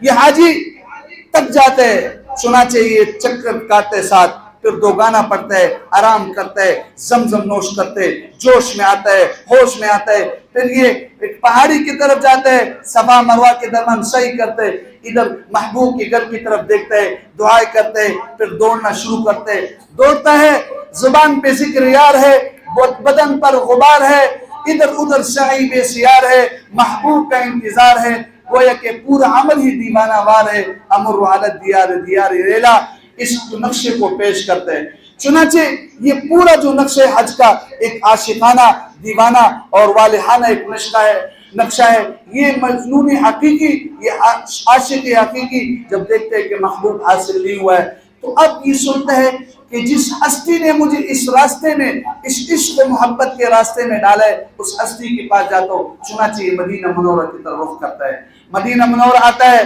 یہ حاجی تک جاتے ہیں، چنانچہ یہ چکر کاٹتے ساتھ پھر دو گانا پڑھتا ہے، آرام کرتا ہے، زمزم نوش کرتے ہے، جوش میں آتا ہے، ہوش میں آتا ہے، پھر یہ ایک پہاڑی کی طرف جاتا ہے، صفا مروہ کے درمیان سعی کرتے ہے، ادھر محبوب کے گھر کی طرف دیکھتا ہے، دعائیں کرتے ہے، پھر دوڑنا شروع کرتے ہے، دوڑتا ہے، زبان پہ ذکر یار ہے، بدن پر غبار ہے، ادھر ادھر سعی بے سیار ہے، محبوب کا انتظار ہے، گویا کہ پورا عمل ہی دیوانہ وار ہے، امر علی دیار دیار ریلا، اس نقشے کو پیش کرتے ہیں۔ چنانچہ یہ پورا جو نقشہ حج کا ایک عاشقانہ، دیوانہ اور والہانہ ایک نقشہ ہے، یہ مجنون حقیقی، یہ عاشق حقیقی جب دیکھتے ہیں کہ محبوب حاصل نہیں ہوا ہے تو اب یہ سنتا ہے کہ جس ہستی نے مجھے اس راستے میں، اس عشق و محبت کے راستے میں ڈالا ہے، اس ہستی کے پاس جاتا ہوں۔ چنانچہ یہ مدینہ منورہ کی طرف رخ کرتا ہے، مدینہ منورہ آتا ہے۔